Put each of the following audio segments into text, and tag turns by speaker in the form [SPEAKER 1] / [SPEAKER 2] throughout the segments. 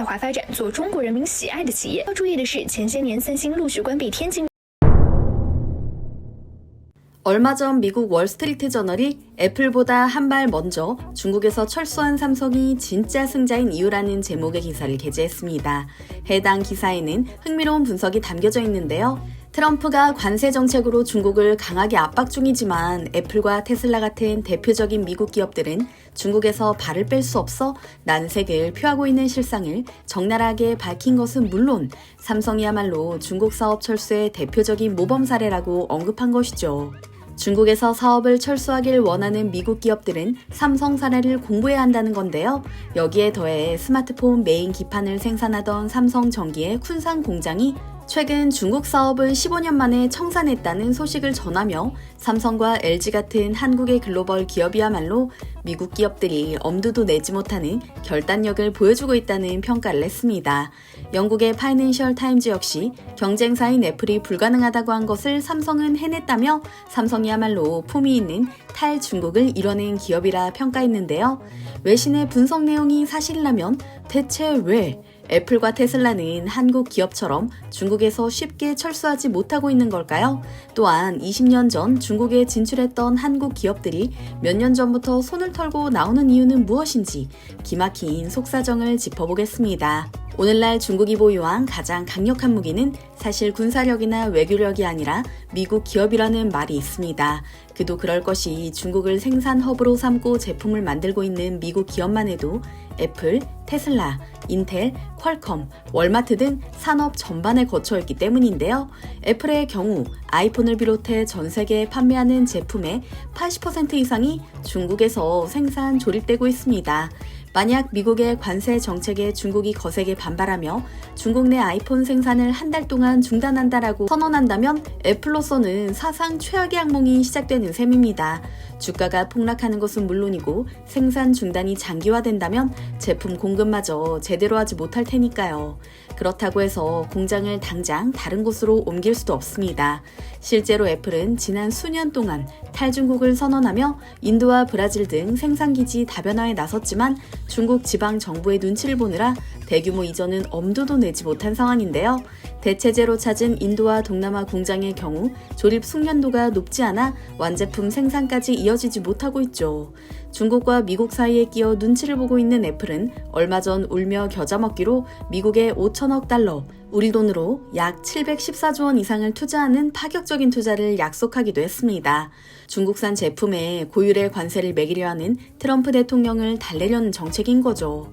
[SPEAKER 1] 化发展，做中国人民喜爱的企业。要注意的是，前些年三星陆续关闭天津。
[SPEAKER 2] 얼마 전 미국 월스트리트 저널이 애플보다 한 발 먼저 중국에서 철수한 삼성이 진짜 승자인 이유라는 제목의 기사를 게재했습니다. 해당 기사에는 흥미로운 분석이 담겨져 있는데요. 트럼프가 관세 정책으로 중국을 강하게 압박 중이지만 애플과 테슬라 같은 대표적인 미국 기업들은 중국에서 발을 뺄 수 없어 난색을 표하고 있는 실상을 적나라하게 밝힌 것은 물론 삼성이야말로 중국 사업 철수의 대표적인 모범 사례라고 언급한 것이죠. 중국에서 사업을 철수하길 원하는 미국 기업들은 삼성 사례를 공부해야 한다는 건데요. 여기에 더해 스마트폰 메인 기판을 생산하던 삼성전기의 쿤산 공장이 최근 중국 사업을 15년 만에 청산했다는 소식을 전하며 삼성과 LG 같은 한국의 글로벌 기업이야말로 미국 기업들이 엄두도 내지 못하는 결단력을 보여주고 있다는 평가를 했습니다. 영국의 파이낸셜 타임즈 역시 경쟁사인 애플이 불가능하다고 한 것을 삼성은 해냈다며 삼성이야말로 품위 있는 탈중국을 이뤄낸 기업이라 평가했는데요. 외신의 분석 내용이 사실이라면 대체 왜 애플과 테슬라는 한국 기업처럼 중국에서 쉽게 철수하지 못하고 있는 걸까요? 또한 20년 전 중국에 진출했던 한국 기업들이 몇 년 전부터 손을 털고 나오는 이유는 무엇인지 기막힌 속사정을 짚어보겠습니다. 오늘날 중국이 보유한 가장 강력한 무기는 사실 군사력이나 외교력이 아니라 미국 기업이라는 말이 있습니다. 그도 그럴 것이 중국을 생산 허브로 삼고 제품을 만들고 있는 미국 기업만 해도 애플, 테슬라, 인텔, 퀄컴, 월마트 등 산업 전반에 거쳐있기 때문인데요. 애플의 경우 아이폰을 비롯해 전 세계에 판매하는 제품의 80% 이상이 중국에서 생산 조립되고 있습니다. 만약 미국의 관세 정책에 중국이 거세게 반발하며 중국 내 아이폰 생산을 한 달 동안 중단한다라고 선언한다면 애플로서는 사상 최악의 악몽이 시작되는 셈입니다. 주가가 폭락하는 것은 물론이고 생산 중단이 장기화된다면 제품 공급마저 제대로 하지 못할 테니까요. 그렇다고 해서 공장을 당장 다른 곳으로 옮길 수도 없습니다. 실제로 애플은 지난 수년 동안 탈중국을 선언하며 인도와 브라질 등 생산기지 다변화에 나섰지만 중국 지방 정부의 눈치를 보느라 대규모 이전은 엄두도 내지 못한 상황인데요. 대체제로 찾은 인도와 동남아 공장의 경우 조립 숙련도가 높지 않아 완제품 생산까지 이어지지 못하고 있죠. 중국과 미국 사이에 끼어 눈치를 보고 있는 애플은 얼마 전 울며 겨자 먹기로 미국의 5천억 달러, 우리 돈으로 약 714조 원 이상을 투자하는 파격적인 투자를 약속하기도 했습니다. 중국산 제품에 고율의 관세를 매기려 하는 트럼프 대통령을 달래려는 정책인 거죠.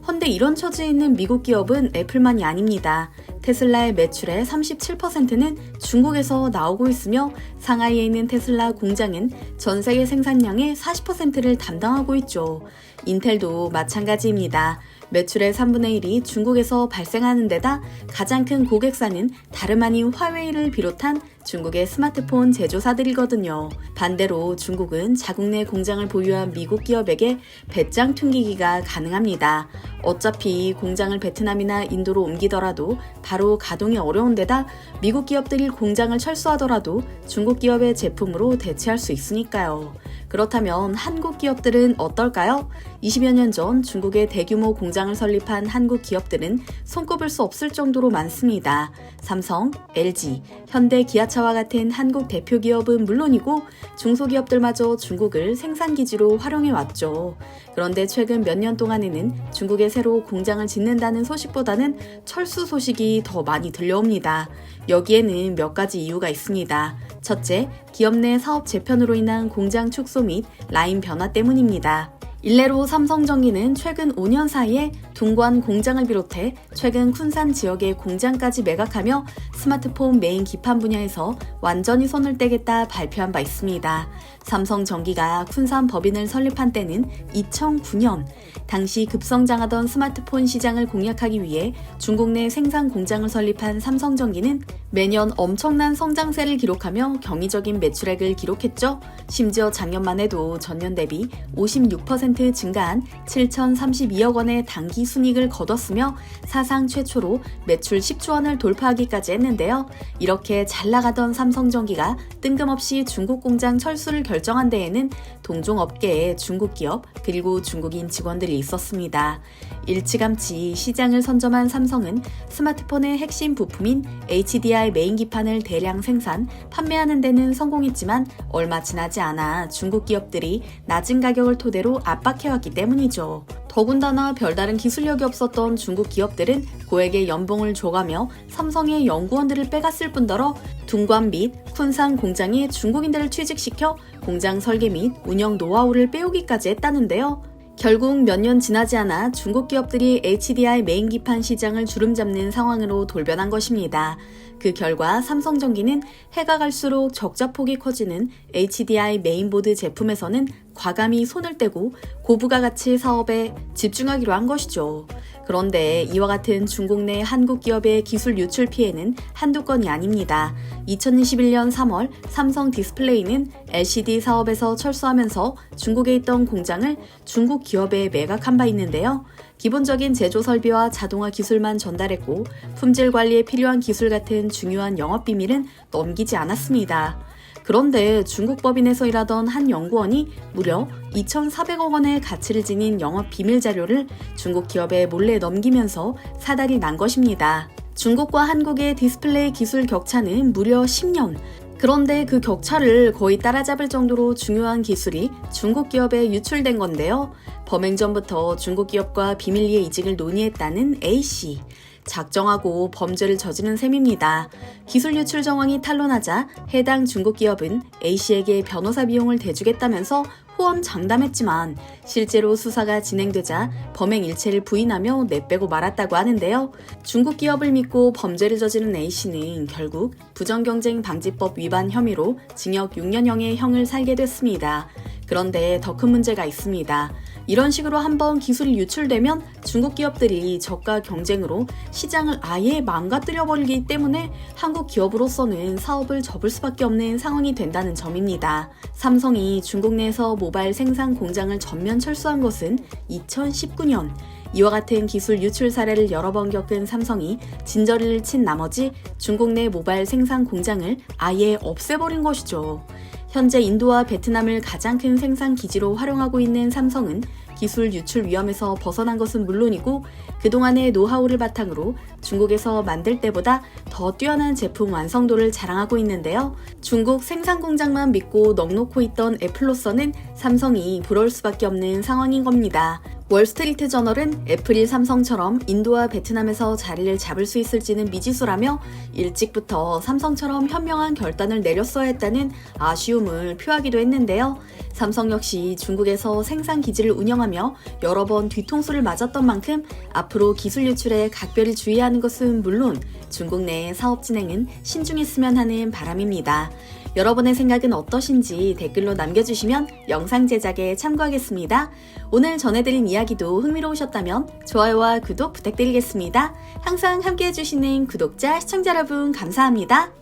[SPEAKER 2] 헌데 이런 처지에 있는 미국 기업은 애플만이 아닙니다. 테슬라의 매출의 37%는 중국에서 나오고 있으며 상하이에 있는 테슬라 공장은 전 세계 생산량의 40%를 담당하고 있죠. 인텔도 마찬가지입니다. 매출의 3분의 1이 중국에서 발생하는 데다 가장 큰 고객사는 다름 아닌 화웨이를 비롯한 중국의 스마트폰 제조사들이거든요. 반대로 중국은 자국 내 공장을 보유한 미국 기업에게 배짱 튕기기가 가능합니다. 어차피 공장을 베트남이나 인도로 옮기더라도 바로 가동이 어려운 데다 미국 기업들이 공장을 철수하더라도 중국 기업의 제품으로 대체할 수 있으니까요. 그렇다면 한국 기업들은 어떨까요? 20여 년 전 중국의 대규모 공장을 설립한 한국 기업들은 손꼽을 수 없을 정도로 많습니다. 삼성, LG, 현대, 기아차와 같은 한국 대표 기업은 물론이고 중소기업들마저 중국을 생산기지로 활용해왔죠. 그런데 최근 몇 년 동안에는 중국에 새로 공장을 짓는다는 소식보다는 철수 소식이 더 많이 들려옵니다. 여기에는 몇 가지 이유가 있습니다. 첫째, 기업 내 사업 재편으로 인한 공장 축소 및 라인 변화 때문입니다. 일례로 삼성전기는 최근 5년 사이에 둥관 공장을 비롯해 최근 쿤산 지역의 공장까지 매각하며 스마트폰 메인 기판 분야에서 완전히 손을 떼겠다 발표한 바 있습니다. 삼성전기가 쿤산 법인을 설립한 때는 2009년, 당시 급성장하던 스마트폰 시장을 공략하기 위해 중국 내 생산 공장을 설립한 삼성전기는 매년 엄청난 성장세를 기록하며 경이적인 매출액을 기록했죠. 심지어 작년만 해도 전년 대비 56% 증가한 7,032억 원의 단기 순이익을 거뒀으며 사상 최초로 매출 10조 원을 돌파하기까지 했는데요. 이렇게 잘 나가던 삼성전기가 뜬금없이 중국 공장 철수를 결정한 데에는 동종업계의 중국 기업 그리고 중국인 직원들이 있었습니다. 일찌감치 시장을 선점한 삼성은 스마트폰의 핵심 부품인 HDR 메인 기판을 대량 생산, 판매하는 데는 성공했지만 얼마 지나지 않아 중국 기업들이 낮은 가격을 토대로 압박해왔기 때문이죠. 더군다나 별다른 기술력이 없었던 중국 기업들은 고액의 연봉을 줘가며 삼성의 연구원들을 빼갔을 뿐더러 둥관 및 쿤산 공장에 중국인들을 취직시켜 공장 설계 및 운영 노하우를 빼오기까지 했다는데요. 결국 몇 년 지나지 않아 중국 기업들이 HDR 메인 기판 시장을 주름잡는 상황으로 돌변한 것입니다. 그 결과 삼성전기는 해가 갈수록 적자폭이 커지는 HDR 메인보드 제품에서는 과감히 손을 떼고 고부가 가치 사업에 집중하기로 한 것이죠. 그런데 이와 같은 중국 내 한국 기업의 기술 유출 피해는 한두 건이 아닙니다. 2021년 3월 삼성 디스플레이는 LCD 사업에서 철수하면서 중국에 있던 공장을 중국 기업에 매각한 바 있는데요. 기본적인 제조 설비와 자동화 기술만 전달했고 품질 관리에 필요한 기술 같은 중요한 영업 비밀은 넘기지 않았습니다. 그런데 중국 법인에서 일하던 한 연구원이 무려 2,400억 원의 가치를 지닌 영업 비밀 자료를 중국 기업에 몰래 넘기면서 사달이 난 것입니다. 중국과 한국의 디스플레이 기술 격차는 무려 10년. 그런데 그 격차를 거의 따라잡을 정도로 중요한 기술이 중국 기업에 유출된 건데요. 범행 전부터 중국 기업과 비밀리에 이직을 논의했다는 A씨. 작정하고 범죄를 저지른 셈입니다. 기술 유출 정황이 탄로나자 해당 중국 기업은 A씨에게 변호사 비용을 대주겠다면서 호언장담했지만 실제로 수사가 진행되자 범행 일체를 부인하며 내빼고 말았다고 하는데요. 중국 기업을 믿고 범죄를 저지른 A씨는 결국 부정경쟁방지법 위반 혐의로 징역 6년형의 형을 살게 됐습니다. 그런데 더 큰 문제가 있습니다. 이런 식으로 한번 기술이 유출되면 중국 기업들이 저가 경쟁으로 시장을 아예 망가뜨려버리기 때문에 한국 기업으로서는 사업을 접을 수밖에 없는 상황이 된다는 점입니다. 삼성이 중국 내에서 모바일 생산 공장을 전면 철수한 것은 2019년. 이와 같은 기술 유출 사례를 여러 번 겪은 삼성이 진저리를 친 나머지 중국 내 모바일 생산 공장을 아예 없애버린 것이죠. 현재 인도와 베트남을 가장 큰 생산 기지로 활용하고 있는 삼성은 기술 유출 위험에서 벗어난 것은 물론이고 그동안의 노하우를 바탕으로 중국에서 만들 때보다 더 뛰어난 제품 완성도를 자랑하고 있는데요. 중국 생산 공장만 믿고 넋놓고 있던 애플로서는 삼성이 부러울 수밖에 없는 상황인 겁니다. 월스트리트 저널은 애플이 삼성처럼 인도와 베트남에서 자리를 잡을 수 있을지는 미지수라며 일찍부터 삼성처럼 현명한 결단을 내렸어야 했다는 아쉬움을 표하기도 했는데요. 삼성 역시 중국에서 생산 기지를 운영하며 여러 번 뒤통수를 맞았던 만큼 앞으로 기술 유출에 각별히 주의하는 것은 물론 중국 내 사업 진행은 신중했으면 하는 바람입니다. 여러분의 생각은 어떠신지 댓글로 남겨주시면 영상 제작에 참고하겠습니다. 오늘 전해드린 이야기도 흥미로우셨다면 좋아요와 구독 부탁드리겠습니다. 항상 함께해주시는 구독자, 시청자 여러분 감사합니다.